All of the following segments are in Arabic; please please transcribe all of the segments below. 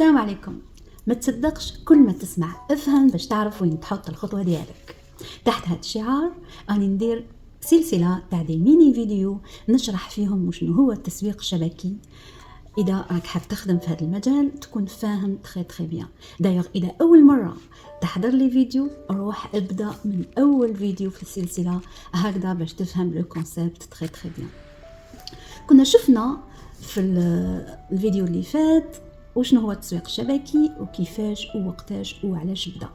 السلام عليكم. ما تصدقش كل ما تسمع، افهم باش تعرف وين تحط الخطوة ديالك. تحت هذا الشعار راني ندير سلسلة تاع دي ميني فيديو نشرح فيهم وشنو هو التسويق الشبكي. اذا راك حاب تخدم في هذا المجال تكون فاهم تري بيان. دايوغ اذا اول مرة تحضر لي فيديو روح ابدا من اول فيديو في السلسلة هكذا باش تفهم لو كونسيبت تري بيان. كنا شفنا في الفيديو اللي فات وشنو هو التسويق الشبكي وكيفاش ووقتاش وعلاش بدا،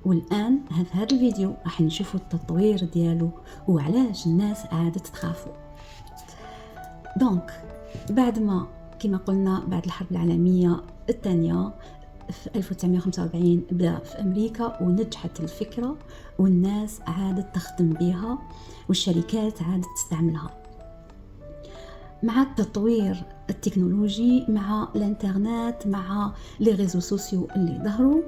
والان في هذا الفيديو راح نشوفوا التطوير ديالو وعلاش الناس عادت تخافوا. دونك بعد ما كما قلنا بعد الحرب العالميه الثانيه في 1945 بدا في امريكا ونجحت الفكره والناس عادت تخدم بها والشركات عادت تستعملها. مع التطوير التكنولوجي مع الانترنت مع لي ريزو سوسيو اللي ظهروا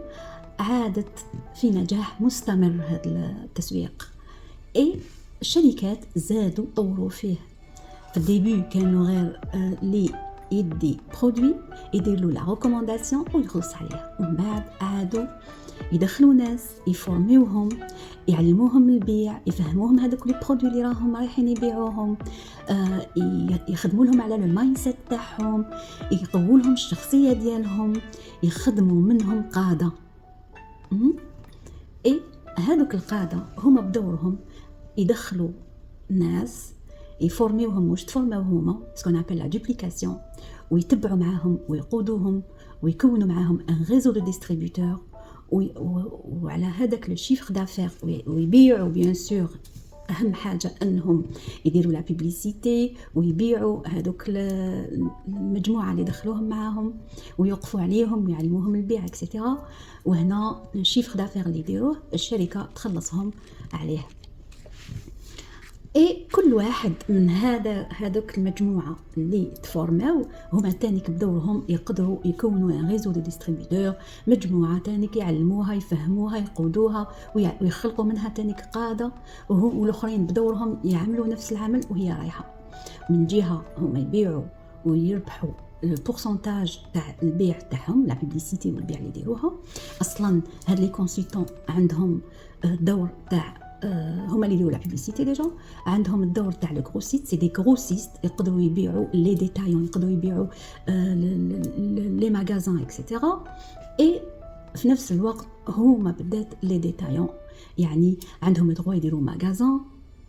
عادت في نجاح مستمر هذا التسويق. اي الشركات زادوا طوروا فيه. في الديبي كانوا غير لي يدي برودوي يدير له لا ريكومونداسيون ويخلص عليه، ومن بعد عادوا يدخلوا ناس يفورميوهم يعلموهم البيع يفهموهم هذوك لي برودوي اللي راهم رايحين يبيعوهم، يخدموا لهم على المايند سيت تاعهم، يقووا لهم الشخصيه ديالهم، يخدموا منهم قاده. اي هذوك القاده هما بدورهم يدخلوا ناس يفورميوهم واش تفورماو هما سكون ابل لا دوبليكاسيون، ويتبعوا معاهم ويقودوهم ويكونوا معاهم ان ريزو دو ديستريبيوتور، وعلى هذاك لو شيفر دافير ويبيعوا بيان سور. اهم حاجه انهم يديروا لا بوبليسيتي ويبيعوا هذوك المجموعه اللي دخلوهم معاهم ويوقفوا عليهم ويعلموهم البيع اكسيتيرا. وهنا الشيفر دافير اللي يديروه الشركه تخلصهم عليه. اي كل واحد من هذوك المجموعه اللي تفورماو هما تانيك بدورهم يقدروا يكونوا ان ريزو دو ديستريبيوتور، مجموعه تانيك يعلموها يفهموها يقودوها ويخلقوا منها تانيك قاده، والاخرين بدورهم يعملوا نفس العمل وهي رايحه. من جهه هما يبيعوا ويربحوا البورسنتاج تاع البيع تاعهم لا بوبليسيتي والبيع اللي يديروها. اصلا هاد لي كونسلتون عندهم الدور تاع هما اللي يديروا لا بوبليسيتي ديجا، عندهم الدور تاع لو غروسيست، سي دي غروسيست يقدروا يبيعوا لي ديتايون، يقدروا يبيعوا لي ماغازان اكسيتيرا. اي في نفس الوقت هما بدات لي ديتايون، يعني عندهم الدروا يديروا ماغازان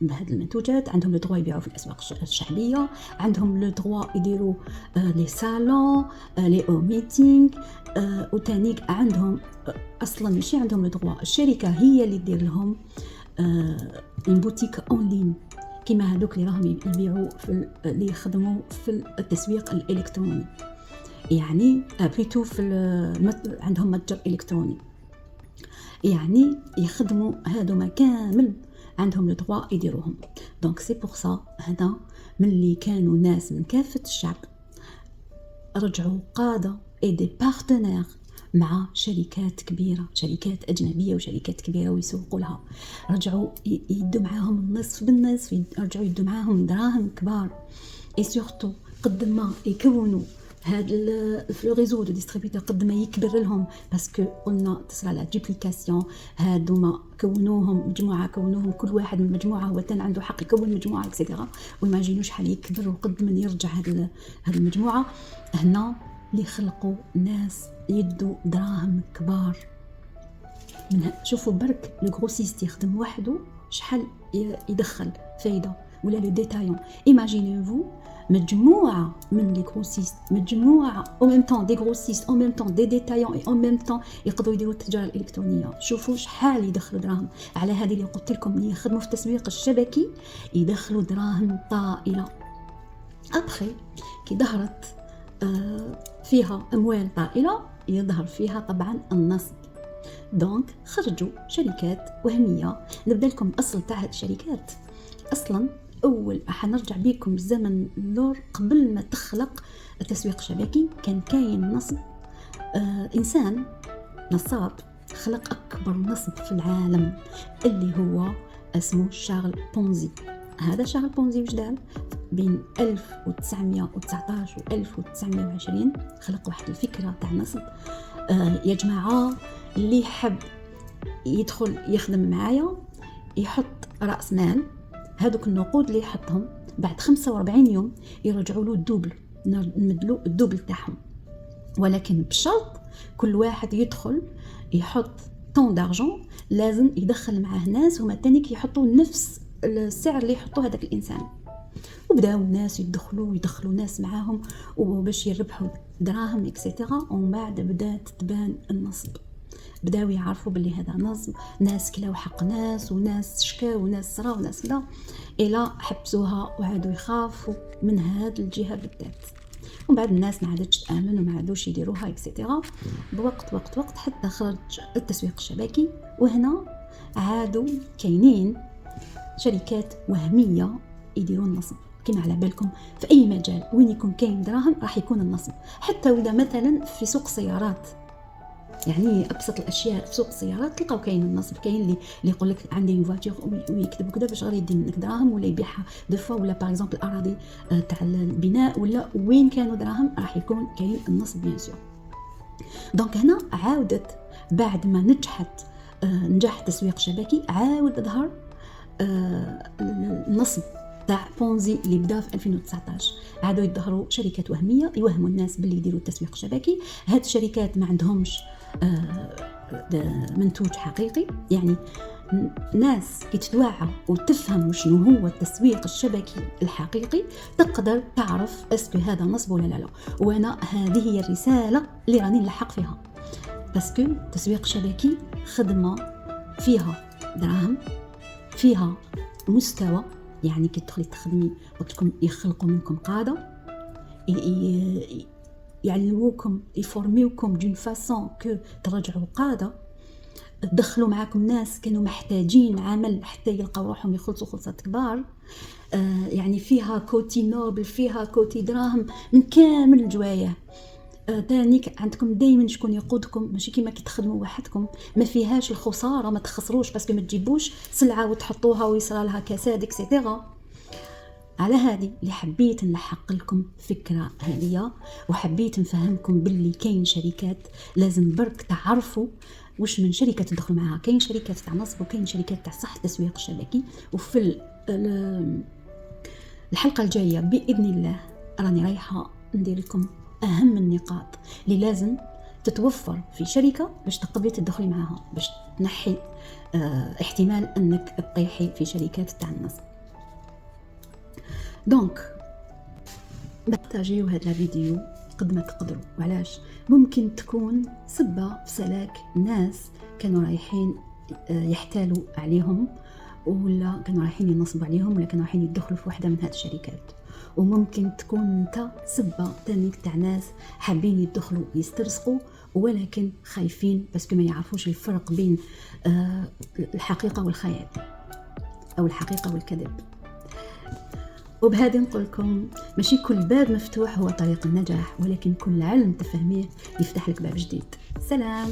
بهاد المنتوجات، عندهم لو دروا يبيعوا في الاسواق الشعبيه، عندهم لو دروا يديروا لي صالون لي او ميتينغ، وتانيك عندهم اصلا ماشي عندهم لو دروا، الشركه هي اللي دير لهم ان بوتيك اون لين كيما هذوك اللي راهم يبيعوا في اللي يخدموا في التسويق الالكتروني، يعني بليتو في عندهم متجر الكتروني، يعني يخدموا هذوما كامل عندهم لو دروا يديروهم. دونك سي بور سا هذا من اللي كانوا ناس من كافه الشعب رجعوا قاده اي دي بارتنير مع شركات كبيرة، شركات أجنبية وشركات كبيرة ويسوقوا لها، رجعوا يدوا معاهم النصف بالنصف، رجعوا يدوا معاهم دراهم كبار. اي سورتو قد ما يكونوا هاد الريزو دو ديستريبيوتور قد ما يكبر لهم، باسكو قلنا تصرى لا دوبليكاسيون، هادوما كونوهم مجموعه، كونوهم كل واحد من مجموعه هو تان عنده حق يكون مجموعه اكسيتيرا، ويماجينو شحال يكبر وقد من يرجع هاد المجموعه. هنا اللي خلقوا ناس يدوا دراهم كبار من شوفوا برك لو غروسيست يخدم وحده شحال يدخل فايده، ولا لو ديتايون ايماجينيو مجموعه من لي غروسيست، مجموعه او ميم طون دي غروسيست او ميم طون دي ديتايون اي او ميم طون يقدروا يديروا التجاره الالكترونيه. شوفوا شحال يدخلوا دراهم على هذه اللي قلت لكم اللي يخدموا في التسويق الشبكي، يدخلوا دراهم طائله. ابخي كي ظهرت فيها اموال طائله يظهر فيها طبعا النصب. دونك خرجوا شركات وهميه. نبدا لكم اصل تاع هاد الشركات. اصلا اول حنرجع بيكم الزمن اللور قبل ما تخلق التسويق الشبكي كان كاين نصب. انسان نصاب خلق اكبر نصب في العالم اللي هو اسمه شارل بونزي. هذا شارل بونزي وش دار؟ بين 1919 و 1920 خلق واحد الفكرة تاع نصب. يا جماعة اللي يحب يدخل يخدم معايا يحط رأس مال، هذوك النقود اللي يحطهم بعد 45 يوم يرجعوا له الدوبل، نمدلو الدوبل تاعهم، ولكن بشرط كل واحد يدخل يحط طون دارجون، لازم يدخل معاه ناس هما تانيك يحطوا نفس السعر اللي يحطوه هذاك الانسان. وبداو الناس يدخلوا ناس معاهم وباش يربحوا دراهم اكسيتيرا. ومن بعد بدات تبان النصب، بداو يعرفوا باللي هذا نصب، ناس كلاو حق ناس وناس شكاو وناس صرا وناس لا، الى حبسوها وعادوا يخافوا من هذه الجهه بالذات. ومن بعد الناس ما عادتش تامن وما عادوش يديروها اكسيتيرا. بوقت حتى خرج التسويق الشبكي، وهنا عادوا كاينين شركات وهميه يديرون النصب. كما على بالكم في اي مجال وين يكون كاين دراهم راح يكون النصب، حتى وإذا مثلا في سوق السيارات، يعني ابسط الاشياء في سوق السيارات تلقاو كاين النصب. كاين اللي يقول لك عندي فواتور ويكتب كذا باش غير يدي منك دراهم، ولا يبيعها دو فوا، ولا باغ اكزومبل الاراضي تاع البناء، ولا وين كانوا دراهم راح يكون كاين النصب بيان سور. دونك هنا عاودت بعد ما نجح التسويق الشبكي، عاود ظهر النصب تاع بونزي اللي بدا في 2019. عادوا يظهروا شركات وهميه يوهموا الناس باللي يديروا التسويق الشبكي. هاد الشركات ما عندهمش منتوج حقيقي، يعني ناس كي تتوعى وتفهم شنو هو التسويق الشبكي الحقيقي تقدر تعرف اسكو هذا نصب ولا لا. وانا هذه هي الرساله اللي راني نلحق فيها، باسكو التسويق الشبكي خدمه فيها دراهم، فيها مستوى، يعني كي تدخلي تخدمي وقتكم يخلقوا منكم قاده، يعلموكم يفورميوكم دون فاسون كو ترجعوا قاده، تدخلوا معاكم ناس كانوا محتاجين عمل حتى يلقاو روحهم يخلصوا خلصات كبار. يعني فيها كوتي نوبل، فيها كوتي دراهم من كامل الجوايه. تانيك عندكم دايما شكون يقودكم، ماشي كيما كي تخدموا وحدكم، ما فيهاش الخساره، ما تخسروش باسكو ما تجيبوش سلعه وتحطوها ويصرى لها كساد اكسيتيرا. على هذه اللي حبيت نلحق لكم فكره هذه، وحبيت نفهمكم باللي كاين شركات لازم برك تعرفوا وش من شركه تدخلوا معها. كاين شركات تاع نصب وكاين شركات تاع صح التسويق الشبكي. وفي الحلقه الجايه باذن الله راني رايحه ندير لكم اهم النقاط اللي لازم تتوفر في شركه باش تقدري تدخلي معها، باش تنحي احتمال انك تطيحي في شركات تاع النصب. دونك بارطاجيو هذا الفيديو قد ما تقدروا، وعلاش ممكن تكون سبه في سلاك ناس كانوا رايحين يحتالوا عليهم، ولا كانوا رايحين ينصبوا عليهم، ولا كانوا رايحين يدخلوا في واحده من هذه الشركات. وممكن تكون انت سبه تانيك تاع ناس حابين يدخلوا يسترزقوا ولكن خايفين باسكو ما يعرفوش الفرق بين الحقيقه والخيال او الحقيقه والكذب. وبهذا نقول لكم ماشي كل باب مفتوح هو طريق النجاح، ولكن كل علم تفهميه يفتح لك باب جديد. سلام.